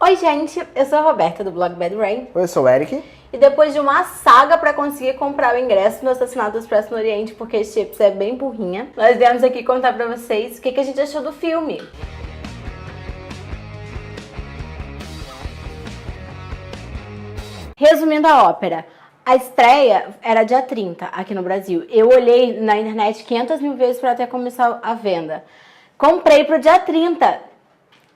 Oi gente, eu sou a Roberta do blog Bad Rain. Oi, eu sou o Eric. E depois de uma saga para conseguir comprar o ingresso no Assassinato do Expresso no Oriente, porque esse chips é bem burrinha, nós viemos aqui contar pra vocês o que a gente achou do filme. Resumindo a ópera, a estreia era dia 30 aqui no Brasil. Eu olhei na internet 500 mil vezes para até começar a venda. Comprei pro dia 30.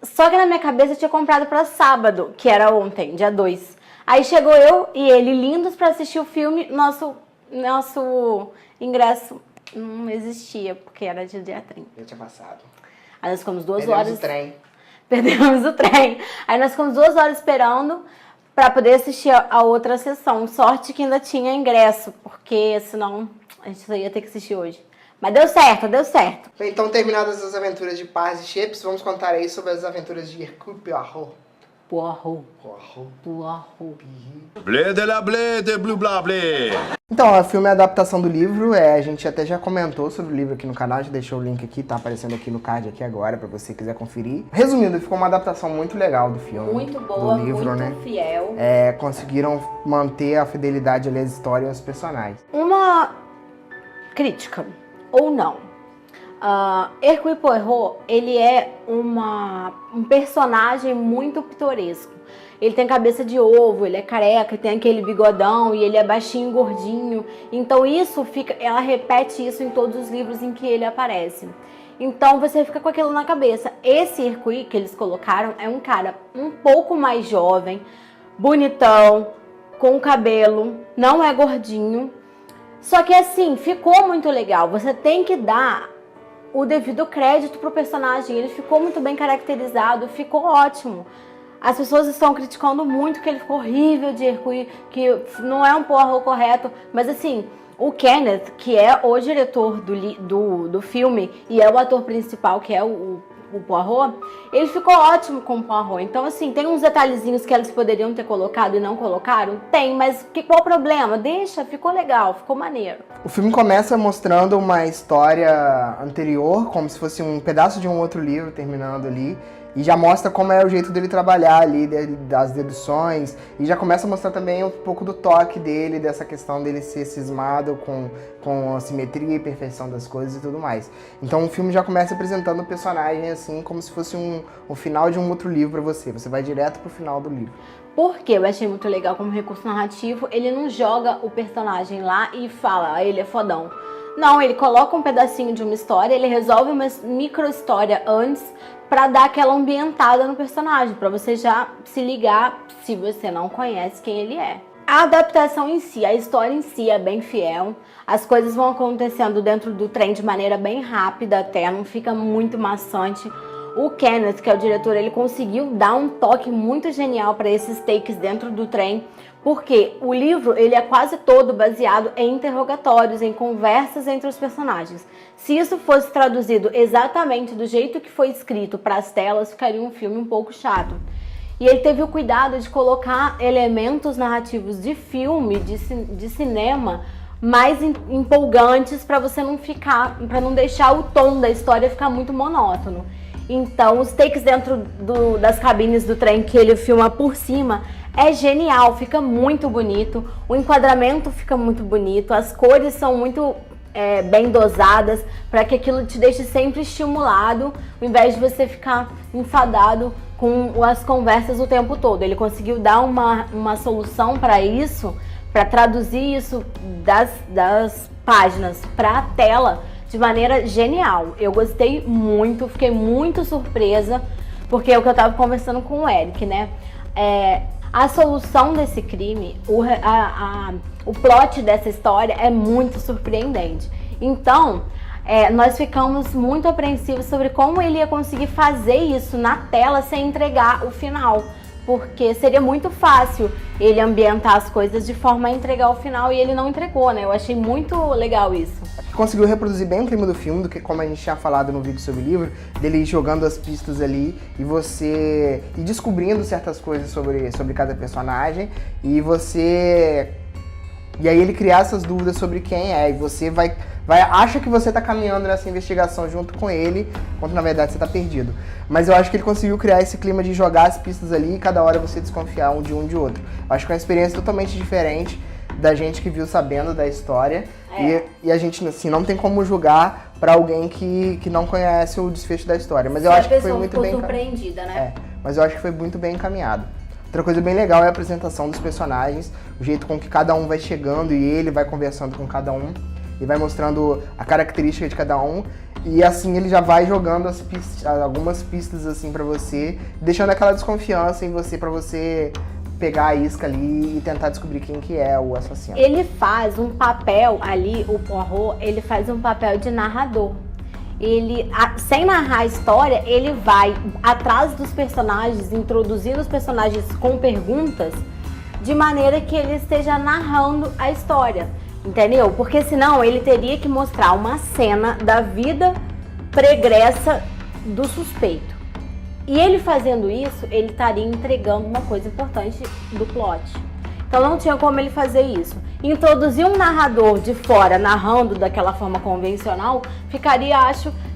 Só que na minha cabeça eu tinha comprado para sábado, que era ontem, dia 2. Aí chegou eu e ele, lindos para assistir o filme. Nosso ingresso não existia, porque era de dia 30. Já tinha passado. Aí nós ficamos 2 Perdemos horas... o trem. Perdemos o trem. Aí nós ficamos 2 horas esperando para poder assistir a outra sessão. Sorte que ainda tinha ingresso, porque senão a gente só ia ter que assistir hoje. Mas deu certo, deu certo. Bem, então, terminadas as aventuras de Paz e Chips, vamos contar aí sobre as aventuras de Hercule Poirot. Poirot. Poirot. Blé de la blé de blue blá blé. Então, o filme é a adaptação do livro, a gente até já comentou sobre o livro aqui no canal, já deixou o link aqui, tá aparecendo aqui no card aqui agora, pra você quiser conferir. Resumindo, ficou uma adaptação muito legal do filme. Muito boa, do livro, muito né? fiel. Conseguiram manter a fidelidade ali às histórias e aos personagens. Uma crítica, ou não. Hercule Poirot, ele é um personagem muito pitoresco. Ele tem cabeça de ovo, ele é careca, tem aquele bigodão e ele é baixinho, gordinho. Então ela repete isso em todos os livros em que ele aparece. Então você fica com aquilo na cabeça. Esse Hercule que eles colocaram é um cara um pouco mais jovem, bonitão, com cabelo, não é gordinho. Só que assim, ficou muito legal. Você tem que dar o devido crédito pro personagem. Ele ficou muito bem caracterizado, ficou ótimo. As pessoas estão criticando muito que ele ficou horrível de Hercule, que não é um Poirot correto. Mas assim, o Kenneth, que é o diretor do filme e é o ator principal, que é o Poirot, ele ficou ótimo com o Poirot. Então assim, tem uns detalhezinhos que eles poderiam ter colocado e não colocaram? Tem, mas qual o problema? Deixa, ficou legal, ficou maneiro. O filme começa mostrando uma história anterior, como se fosse um pedaço de um outro livro terminando ali. E já mostra como é o jeito dele trabalhar ali, das deduções. E já começa a mostrar também um pouco do toque dele, dessa questão dele ser cismado com a simetria e perfeição das coisas e tudo mais. Então o filme já começa apresentando o personagem assim, como se fosse o final de um outro livro pra você. Você vai direto pro final do livro. Porque eu achei muito legal como recurso narrativo, ele não joga o personagem lá e fala, ele é fodão. Não, ele coloca um pedacinho de uma história, ele resolve uma micro história antes pra dar aquela ambientada no personagem, pra você já se ligar se você não conhece quem ele é. A adaptação em si, a história em si é bem fiel, as coisas vão acontecendo dentro do trem de maneira bem rápida até, não fica muito maçante. O Kenneth, que é o diretor, ele conseguiu dar um toque muito genial para esses takes dentro do trem, porque o livro ele é quase todo baseado em interrogatórios, em conversas entre os personagens. Se isso fosse traduzido exatamente do jeito que foi escrito para as telas, ficaria um filme um pouco chato. E ele teve o cuidado de colocar elementos narrativos de filme, de cinema, mais empolgantes para você para não deixar o tom da história ficar muito monótono. Então, os takes dentro das cabines do trem que ele filma por cima é genial, fica muito bonito, o enquadramento fica muito bonito, as cores são muito bem dosadas para que aquilo te deixe sempre estimulado, ao invés de você ficar enfadado com as conversas o tempo todo. Ele conseguiu dar uma solução para isso, para traduzir isso das páginas para a tela, de maneira genial. Eu gostei muito, fiquei muito surpresa, porque é o que eu tava conversando com o Eric, né? A solução desse crime, o plot dessa história é muito surpreendente. Então, nós ficamos muito apreensivos sobre como ele ia conseguir fazer isso na tela sem entregar o final. Porque seria muito fácil ele ambientar as coisas de forma a entregar o final e ele não entregou, né? Eu achei muito legal isso. Conseguiu reproduzir bem o clima do filme, do que como a gente tinha falado no vídeo sobre o livro, dele jogando as pistas ali e você ir descobrindo certas coisas sobre cada personagem e você E aí ele criar essas dúvidas sobre quem é, e você acha que você tá caminhando nessa investigação junto com ele, quando na verdade você tá perdido. Mas eu acho que ele conseguiu criar esse clima de jogar as pistas ali e cada hora você desconfiar um de outro. Eu acho que é uma experiência totalmente diferente da gente que viu sabendo da história. E a gente, assim, não tem como julgar pra alguém que não conhece o desfecho da história. Mas eu acho que foi muito bem surpreendida, né? Mas eu acho que foi muito bem encaminhado. Outra coisa bem legal é a apresentação dos personagens, o jeito com que cada um vai chegando e ele vai conversando com cada um e vai mostrando a característica de cada um. E assim ele já vai jogando algumas pistas assim pra você, deixando aquela desconfiança em você, pra você pegar a isca ali e tentar descobrir quem que é o assassino. Ele faz um papel ali, o Poirot, ele faz um papel de narrador. Ele, sem narrar a história, ele vai atrás dos personagens, introduzindo os personagens com perguntas, de maneira que ele esteja narrando a história, entendeu? Porque senão ele teria que mostrar uma cena da vida pregressa do suspeito. E ele fazendo isso, ele estaria entregando uma coisa importante do plot. Então não tinha como ele fazer isso. Introduzir um narrador de fora narrando daquela forma convencional,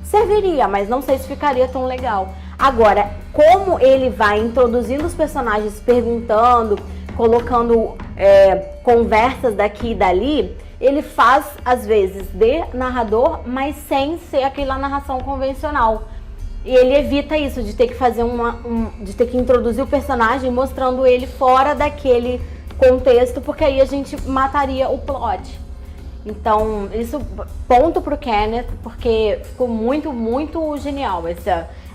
serviria, mas não sei se ficaria tão legal. Agora, como ele vai introduzindo os personagens, perguntando, colocando conversas daqui e dali, ele faz, às vezes, de narrador, mas sem ser aquela narração convencional. E ele evita isso, de ter que fazer de ter que introduzir o personagem mostrando ele fora daquele contexto, porque aí a gente mataria o plot. Então, isso, ponto pro Kenneth, porque ficou muito, muito genial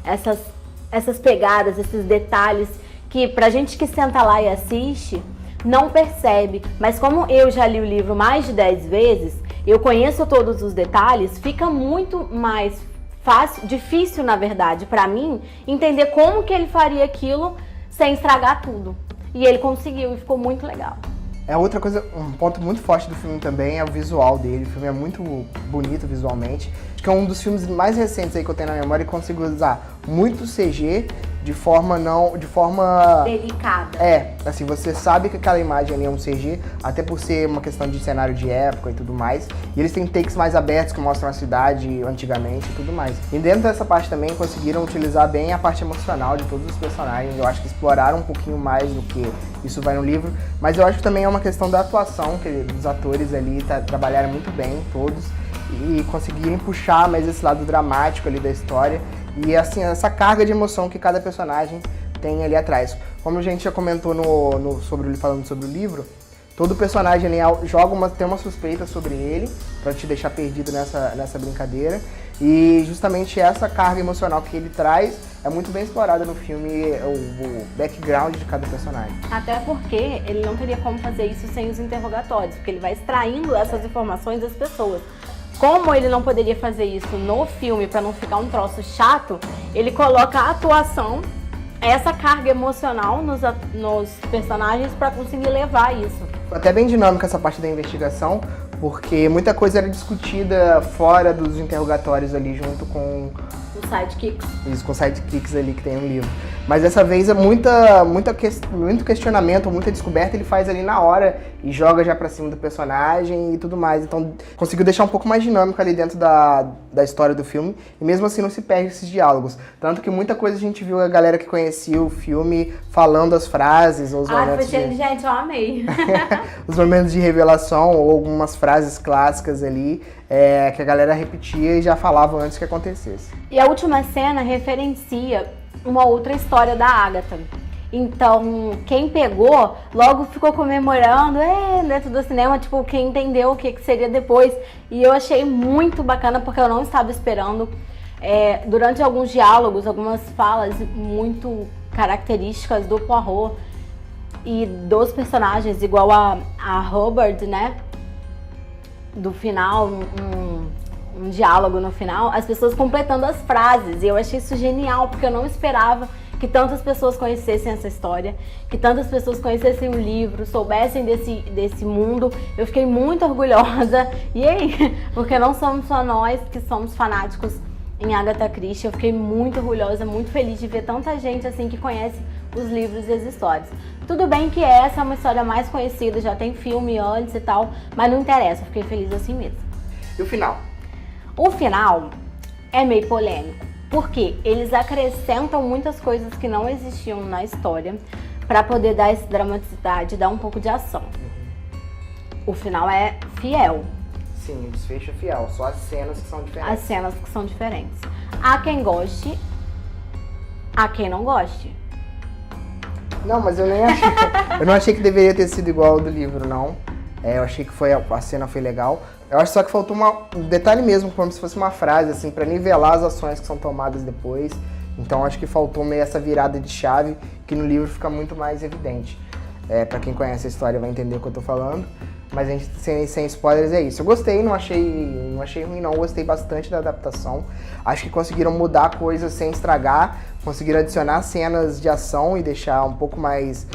essas pegadas, esses detalhes, que pra gente que senta lá e assiste, não percebe. Mas como eu já li o livro mais de 10 vezes, eu conheço todos os detalhes, fica muito mais difícil, na verdade, pra mim, entender como que ele faria aquilo sem estragar tudo. E ele conseguiu e ficou muito legal. Outra coisa, um ponto muito forte do filme também é o visual dele. O filme é muito bonito visualmente. Acho que é um dos filmes mais recentes aí que eu tenho na memória e consigo usar muito CG de forma delicada. Assim, você sabe que aquela imagem ali é um CG, até por ser uma questão de cenário de época e tudo mais. E eles têm takes mais abertos que mostram a cidade antigamente e tudo mais. E dentro dessa parte também conseguiram utilizar bem a parte emocional de todos os personagens. Eu acho que exploraram um pouquinho mais do que isso vai no livro. Mas eu acho que também é uma questão da atuação, que os atores ali trabalharam muito bem, todos. E conseguirem puxar mais esse lado dramático ali da história. E assim, essa carga de emoção que cada personagem tem ali atrás. Como a gente já comentou falando sobre o livro, todo personagem ali tem uma suspeita sobre ele, pra te deixar perdido nessa brincadeira. E justamente essa carga emocional que ele traz é muito bem explorada no filme, o background de cada personagem. Até porque ele não teria como fazer isso sem os interrogatórios, porque ele vai extraindo essas informações das pessoas. Como ele não poderia fazer isso no filme para não ficar um troço chato, ele coloca a atuação, essa carga emocional nos personagens para conseguir levar isso. Até bem dinâmica essa parte da investigação, porque muita coisa era discutida fora dos interrogatórios ali junto com os sidekicks. Isso, com os sidekicks ali que tem no livro. Mas dessa vez é muito questionamento, muita descoberta ele faz ali na hora e joga já pra cima do personagem e tudo mais. Então conseguiu deixar um pouco mais dinâmico ali dentro da história do filme e mesmo assim não se perde esses diálogos. Tanto que muita coisa a gente viu a galera que conhecia o filme falando as frases ou os momentos gente, eu amei. os momentos de revelação ou algumas frases clássicas ali que a galera repetia e já falava antes que acontecesse. E a última cena referencia uma outra história da Agatha. Então, quem pegou, logo ficou comemorando dentro do cinema, tipo, quem entendeu o que seria depois. E eu achei muito bacana, porque eu não estava esperando. Durante alguns diálogos, algumas falas muito características do Poirot e dos personagens, igual a Hubbard, né? Do final, um diálogo no final, as pessoas completando as frases. E eu achei isso genial, porque eu não esperava que tantas pessoas conhecessem essa história, que tantas pessoas conhecessem o livro, soubessem desse mundo. Eu fiquei muito orgulhosa. E aí, porque não somos só nós que somos fanáticos em Agatha Christie, eu fiquei muito orgulhosa, muito feliz de ver tanta gente assim que conhece os livros e as histórias. Tudo bem que essa é uma história mais conhecida, já tem filme antes e tal, mas não interessa, eu fiquei feliz assim mesmo. E o final? O final é meio polêmico, porque eles acrescentam muitas coisas que não existiam na história para poder dar essa dramaticidade, dar um pouco de ação. O final é fiel. Sim, o desfecho é fiel, só as cenas que são diferentes. As cenas que são diferentes. Há quem goste, há quem não goste. Não, mas eu nem achei. Eu não achei que deveria ter sido igual ao do livro, não. Eu achei que a cena foi legal. Eu acho só que faltou um detalhe mesmo, como se fosse uma frase, assim, pra nivelar as ações que são tomadas depois. Então acho que faltou meio essa virada de chave, que no livro fica muito mais evidente. Pra quem conhece a história vai entender o que eu tô falando. Mas a gente, sem spoilers, é isso. Eu gostei, não achei ruim não, gostei bastante da adaptação. Acho que conseguiram mudar coisas sem estragar, conseguiram adicionar cenas de ação e deixar um pouco mais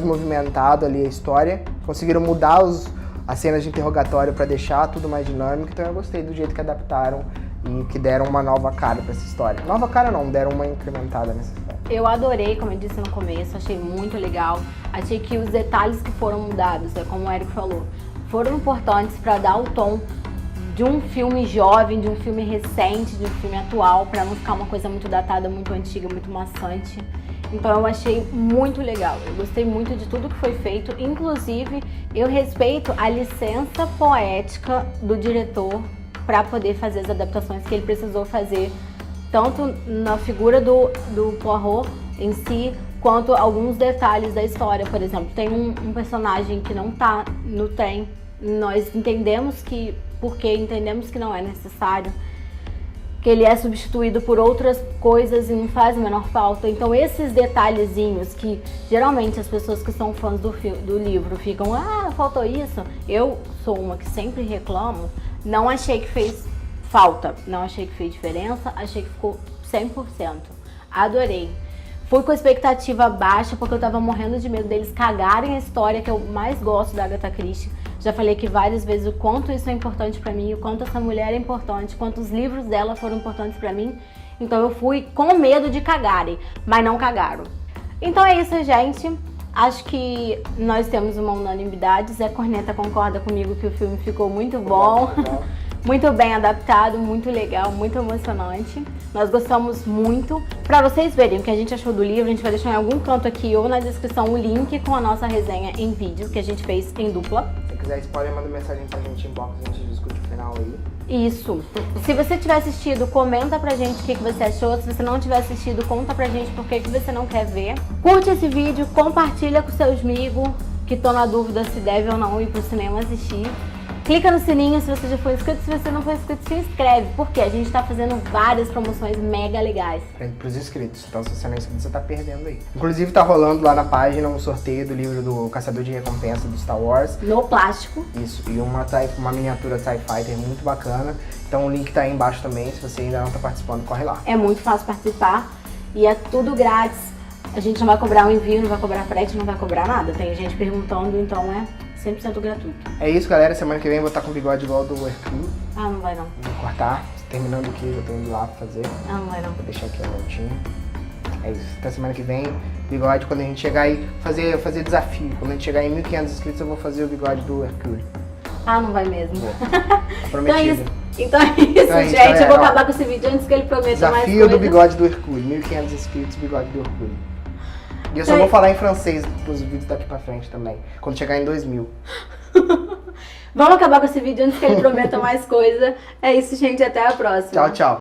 movimentado ali a história. Conseguiram mudar as cenas de interrogatório para deixar tudo mais dinâmico, então eu gostei do jeito que adaptaram e que deram uma nova cara para essa história. Nova cara não, deram uma incrementada nessa história. Eu adorei, como eu disse no começo, achei muito legal. Achei que os detalhes que foram mudados, como o Érico falou, foram importantes para dar o tom de um filme jovem, de um filme recente, de um filme atual, para não ficar uma coisa muito datada, muito antiga, muito maçante. Então eu achei muito legal, eu gostei muito de tudo que foi feito, inclusive eu respeito a licença poética do diretor para poder fazer as adaptações que ele precisou fazer, tanto na figura do Poirot em si, quanto alguns detalhes da história. Por exemplo, tem um personagem que não tá no trem, nós entendemos que não é necessário, que ele é substituído por outras coisas e não faz a menor falta. Então esses detalhezinhos que geralmente as pessoas que são fãs do livro ficam, faltou isso, eu sou uma que sempre reclamo, não achei que fez falta, não achei que fez diferença, achei que ficou 100%. Adorei. Fui com a expectativa baixa porque eu tava morrendo de medo deles cagarem a história que eu mais gosto da Agatha Christie. Já falei aqui várias vezes o quanto isso é importante pra mim, o quanto essa mulher é importante, quanto os livros dela foram importantes pra mim. Então eu fui com medo de cagarem, mas não cagaram. Então é isso, gente. Acho que nós temos uma unanimidade. Zé Corneta concorda comigo que o filme ficou muito bom. Muito bem adaptado, muito legal, muito emocionante. Nós gostamos muito. Pra vocês verem o que a gente achou do livro, a gente vai deixar em algum canto aqui ou na descrição o link com a nossa resenha em vídeo que a gente fez em dupla. Se quiser spoiler, manda mensagem pra gente em box, a gente discute o final aí. Isso. Se você tiver assistido, comenta pra gente o que você achou. Se você não tiver assistido, conta pra gente por que você não quer ver. Curte esse vídeo, compartilha com seus amigos que estão na dúvida se deve ou não ir pro cinema assistir. Clica no sininho se você já foi inscrito, se você não for inscrito, se inscreve, porque a gente tá fazendo várias promoções mega legais. Pros inscritos, então se você não é inscrito, você tá perdendo aí. Inclusive tá rolando lá na página um sorteio do livro do Caçador de Recompensa do Star Wars. No plástico. Isso, e uma miniatura TIE Fighter muito bacana. Então o link tá aí embaixo também, se você ainda não tá participando, corre lá. É muito fácil participar e é tudo grátis. A gente não vai cobrar o envio, não vai cobrar frete, não vai cobrar nada. Tem gente perguntando, então é 100% gratuito. É isso, galera. Semana que vem eu vou estar com o bigode igual do Hercule. Não vai não. Vou cortar. Terminando aqui, eu tô indo lá pra fazer. Não vai não. Vou deixar aqui a notinha. É isso. Até semana que vem, bigode, quando a gente chegar aí, fazer desafio. Quando a gente chegar em 1.500 inscritos, eu vou fazer o bigode do Hercule. Não vai mesmo. Prometido. Então é isso, gente. Galera, eu vou acabar com esse vídeo antes que ele prometa mais coisas. Desafio do bigode do Hercule. 1.500 inscritos, bigode do Hercule. E eu só vou falar em francês pros vídeos daqui pra frente também, quando chegar em 2.000. Vamos acabar com esse vídeo antes que ele prometa mais coisa. É isso, gente. Até a próxima. Tchau, tchau.